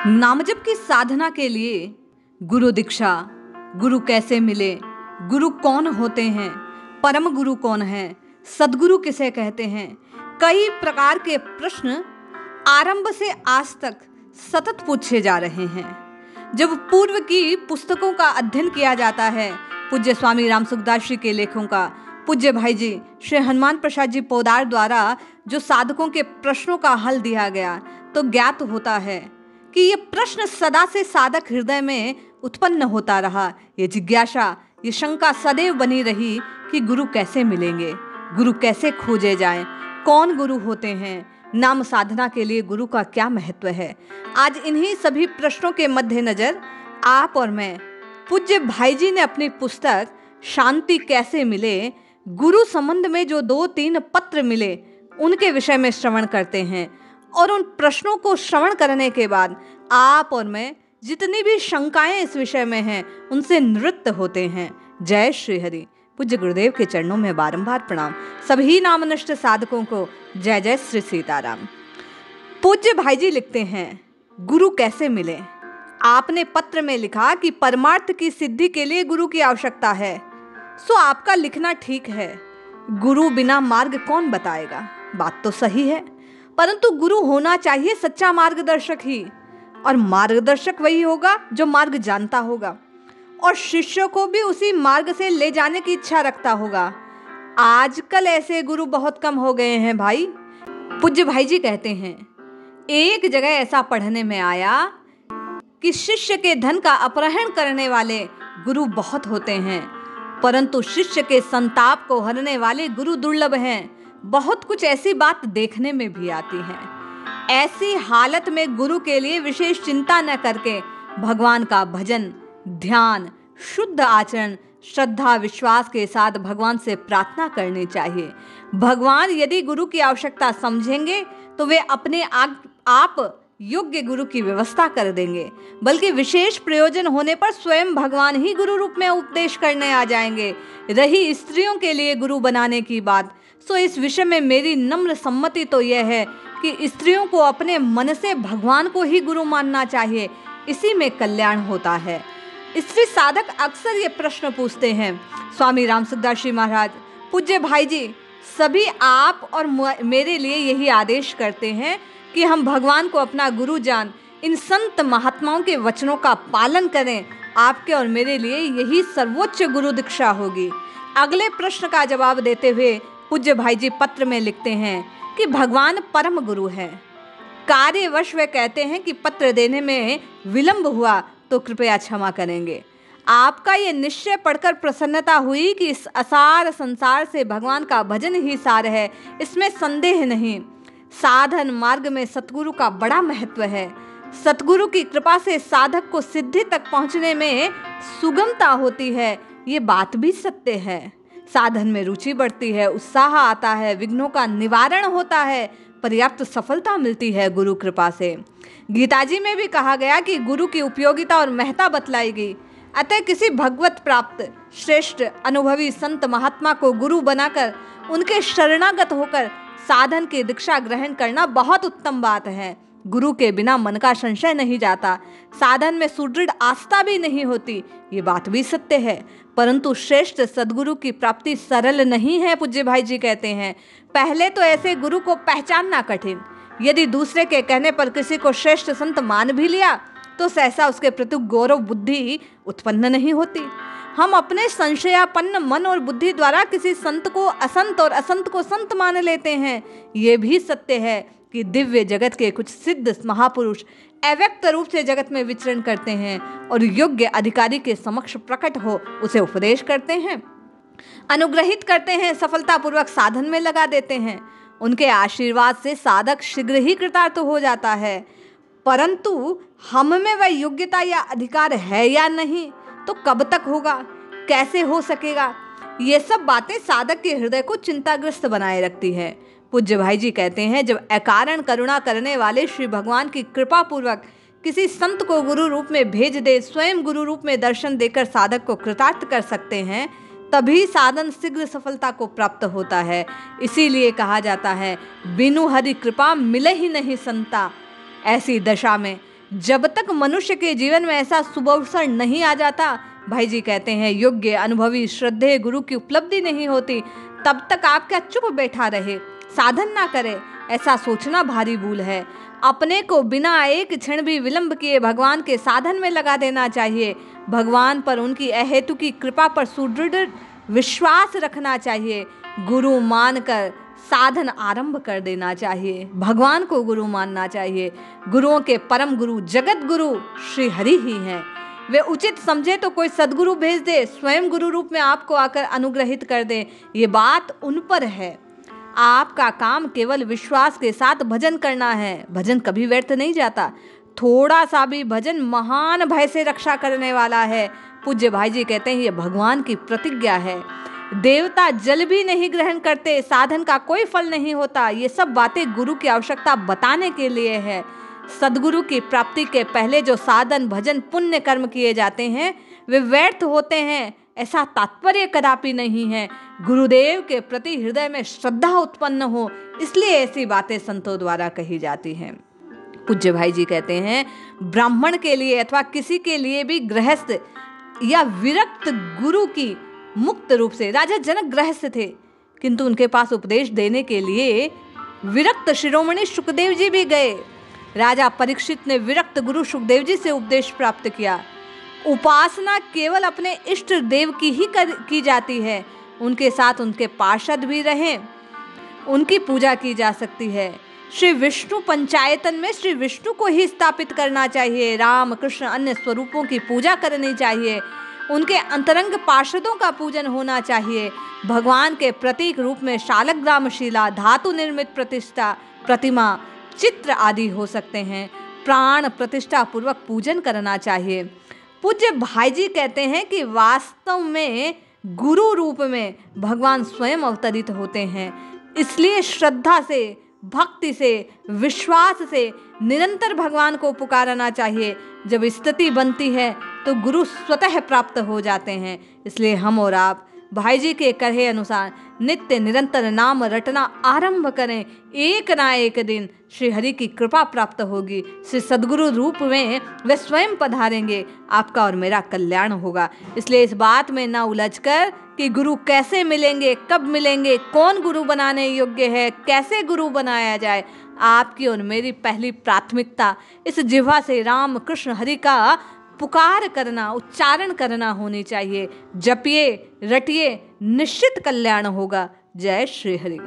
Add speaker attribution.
Speaker 1: नामजप की साधना के लिए गुरु दीक्षा, गुरु कैसे मिले, गुरु कौन होते हैं, परम गुरु कौन है, सदगुरु किसे कहते हैं, कई प्रकार के प्रश्न आरंभ से आज तक सतत पूछे जा रहे हैं। जब पूर्व की पुस्तकों का अध्ययन किया जाता है, पूज्य स्वामी राम सुखदास जी के लेखों का, पूज्य भाई जी श्री हनुमान प्रसाद जी पोदार द्वारा जो साधकों के प्रश्नों का हल दिया गया, तो ज्ञात होता है कि ये प्रश्न सदा से साधक हृदय में उत्पन्न होता रहा। ये जिज्ञासा, ये शंका सदैव बनी रही कि गुरु कैसे मिलेंगे, गुरु कैसे खोजे जाएं, कौन गुरु होते हैं, नाम साधना के लिए गुरु का क्या महत्व है। आज इन्हीं सभी प्रश्नों के मद्देनजर आप और मैं, पूज्य भाई जी ने अपनी पुस्तक शांति कैसे मिले, गुरु संबंध में जो 2-3 पत्र मिले, उनके विषय में श्रवण करते हैं। और उन प्रश्नों को श्रवण करने के बाद आप और मैं जितनी भी शंकाएं इस विषय में हैं, उनसे निवृत्त होते हैं। जय श्री हरि। पूज्य गुरुदेव के चरणों में बारंबार प्रणाम। सभी नामनिष्ठ साधकों को जय जय श्री सीताराम। पूज्य भाई जी लिखते हैं, गुरु कैसे मिले। आपने पत्र में लिखा कि परमार्थ की सिद्धि के लिए गुरु की आवश्यकता है। सो आपका लिखना ठीक है, गुरु बिना मार्ग कौन बताएगा। बात तो सही है, परंतु गुरु होना चाहिए सच्चा मार्गदर्शक ही, और मार्गदर्शक वही होगा जो मार्ग जानता होगा और शिष्य को भी उसी मार्ग से ले जाने की इच्छा रखता होगा। आजकल ऐसे गुरु बहुत कम हो गए हैं भाई। पूज्य भाई जी कहते हैं, एक जगह ऐसा पढ़ने में आया कि शिष्य के धन का अपहरण करने वाले गुरु बहुत होते हैं, परंतु शिष्य के संताप को हरने वाले गुरु दुर्लभ हैं। बहुत कुछ ऐसी बात देखने में भी आती है। ऐसी हालत में गुरु के लिए विशेष चिंता न करके भगवान का भजन, ध्यान, शुद्ध आचरण, श्रद्धा विश्वास के साथ भगवान से प्रार्थना करनी चाहिए। भगवान यदि गुरु की आवश्यकता समझेंगे तो वे अपने आप योग्य गुरु की व्यवस्था कर देंगे, बल्कि विशेष प्रयोजन होने पर स्वयं भगवान ही गुरु रूप में उपदेश करने आ जाएंगे। रही स्त्रियों के लिए गुरु बनाने की बात, सो इस विषय में मेरी नम्र सम्मति तो यह है कि स्त्रियों को अपने मन से भगवान को ही गुरु मानना चाहिए, इसी में कल्याण होता है। स्त्री साधक अक्सर ये प्रश्न पूछते हैं। स्वामी राम सुखदास जी महाराज, पूज्य भाई जी, सभी आप और मेरे लिए यही आदेश करते हैं कि हम भगवान को अपना गुरु जान इन संत महात्माओं के वचनों का पालन करें। आपके और मेरे लिए यही सर्वोच्च गुरु दीक्षा होगी। अगले प्रश्न का जवाब देते हुए पूज्य भाई जी पत्र में लिखते हैं कि भगवान परम गुरु है। कार्यवश वे कहते हैं कि पत्र देने में विलंब हुआ तो कृपया क्षमा करेंगे। आपका ये निश्चय पढ़कर प्रसन्नता हुई कि इस असार संसार से भगवान का भजन ही सार है, इसमें संदेह नहीं। साधन मार्ग में सतगुरु का बड़ा महत्व है। सतगुरु की कृपा से साधक को सिद्धि तक पहुंचने में सुगमता होती है, ये बात भी सत्य है। साधन में रुचि बढ़ती है, उत्साह आता है, विघ्नों का निवारण होता है, पर्याप्त सफलता मिलती है गुरु कृपा से। गीताजी में भी कहा गया कि गुरु की उपयोगिता और महत्ता बतलाई गई। अतः किसी भगवत प्राप्त श्रेष्ठ अनुभवी संत महात्मा को गुरु बनाकर उनके शरणागत होकर साधन की दीक्षा ग्रहण करना बहुत उत्तम बात है। गुरु के बिना मन का संशय नहीं जाता, साधन में सुदृढ़ आस्था भी नहीं होती, ये बात भी सत्य है। परंतु श्रेष्ठ सदगुरु की प्राप्ति सरल नहीं है। पूज्य भाई जी कहते हैं, पहले तो ऐसे गुरु को पहचानना कठिन। यदि दूसरे के कहने पर किसी को श्रेष्ठ संत मान भी लिया तो सहसा उसके प्रति गौरव बुद्धि उत्पन्न नहीं होती। हम अपने संशयापन्न मन और बुद्धि द्वारा किसी संत को असंत और असंत को संत मान लेते हैं। ये भी सत्य है कि दिव्य जगत के कुछ सिद्ध महापुरुष अव्यक्त रूप से जगत में विचरण करते हैं और योग्य अधिकारी के समक्ष प्रकट हो उसे उपदेश करते हैं, अनुग्रहित करते हैं, सफलतापूर्वक साधन में लगा देते हैं। उनके आशीर्वाद से साधक शीघ्र ही कृतार्थ हो जाता है। परंतु हम में वह योग्यता या अधिकार है या नहीं, तो कब तक होगा, कैसे हो सकेगा, ये सब बातें साधक के हृदय को चिंताग्रस्त बनाए रखती है। पूज्य भाई जी कहते हैं, जब अकारण करुणा करने वाले श्री भगवान की कृपा पूर्वक किसी संत को गुरु रूप में भेज दे, स्वयं गुरु रूप में दर्शन देकर साधक को कृतार्थ कर सकते हैं, तभी साधन शीघ्र सफलता को प्राप्त होता है। इसीलिए कहा जाता है, बिनु हरि कृपा मिले ही नहीं संता। ऐसी दशा में जब तक मनुष्य के जीवन में ऐसा शुभ अवसर नहीं आ जाता, भाई जी कहते हैं, योग्य, अनुभवी, श्रद्धेय गुरु की उपलब्धि नहीं होती, तब तक आप क्या चुप बैठा रहे, साधन ना करे, ऐसा सोचना भारी भूल है। अपने को बिना एक क्षण भी विलंब किए भगवान के साधन में लगा देना चाहिए। भगवान पर उनकी अहेतु की कृपा पर सुदृढ़ विश्वास रखना चाहिए। गुरु मानकर साधन आरंभ कर देना चाहिए। भगवान को गुरु मानना चाहिए। गुरुओं के परम गुरु जगत गुरु श्री हरि ही हैं। वे उचित समझे तो कोई सदगुरु भेज दे, स्वयं गुरु रूप में आपको आकर अनुग्रहित कर दे, ये बात उन पर है। आपका काम केवल विश्वास के साथ भजन करना है। भजन कभी व्यर्थ नहीं जाता। थोड़ा सा भी भजन महान भय से रक्षा करने वाला है। पूज्य भाई जी कहते हैं, ये भगवान की प्रतिज्ञा है। देवता जल भी नहीं ग्रहण करते, साधन का कोई फल नहीं होता। ये सब बातें गुरु की आवश्यकता बताने के लिए है। सदगुरु की प्राप्ति के पहले जो साधन, भजन, पुण्य कर्म किए जाते हैं वे व्यर्थ होते हैं, ऐसा तात्पर्य कदापि नहीं है। गुरुदेव के प्रति हृदय में श्रद्धा उत्पन्न हो, इसलिए ऐसी बातें संतों द्वारा कही जाती हैं। पूज्य भाई जी कहते हैं, ब्राह्मण के लिए अथवा किसी के लिए भी गृहस्थ या विरक्त गुरु की मुक्त रूप से, राजा जनक गृहस्थ थे किंतु उनके पास उपदेश देने के लिए विरक्त शिरोमणि शुकदेव जी भी गए। राजा परीक्षित ने विरक्त गुरु शुकदेव जी से उपदेश प्राप्त किया। उपासना केवल अपने इष्ट देव की ही की जाती है। उनके साथ उनके पार्षद भी रहें, उनकी पूजा की जा सकती है। श्री विष्णु पंचायतन में श्री विष्णु को ही स्थापित करना चाहिए। राम, कृष्ण, अन्य स्वरूपों की पूजा करनी चाहिए। उनके अंतरंग पार्षदों का पूजन होना चाहिए। भगवान के प्रतीक रूप में शालग्राम शिला, धातु निर्मित प्रतिष्ठा, प्रतिमा, चित्र आदि हो सकते हैं। प्राण प्रतिष्ठा पूर्वक पूजन करना चाहिए। पूज्य भाई जी कहते हैं कि वास्तव में गुरु रूप में भगवान स्वयं अवतरित होते हैं। इसलिए श्रद्धा से, भक्ति से, विश्वास से निरंतर भगवान को पुकारना चाहिए। जब स्थिति बनती है तो गुरु स्वतः प्राप्त हो जाते हैं। इसलिए हम और आप भाई जी के कहे अनुसार नित्य निरंतर नाम रटना आरंभ करें। एक ना एक दिन श्री हरि की कृपा प्राप्त होगी। श्री सद्गुरु रूप में वे स्वयं पधारेंगे, आपका और मेरा कल्याण होगा। इसलिए इस बात में ना उलझकर कि गुरु कैसे मिलेंगे, कब मिलेंगे, कौन गुरु बनाने योग्य है, कैसे गुरु बनाया जाए, आपकी और मेरी पहली प्राथमिकता इस जिह्वा से राम, कृष्ण, हरि का पुकार करना, उच्चारण करना होनी चाहिए। जपिए, रटिए, निश्चित कल्याण होगा। जय श्री हरि।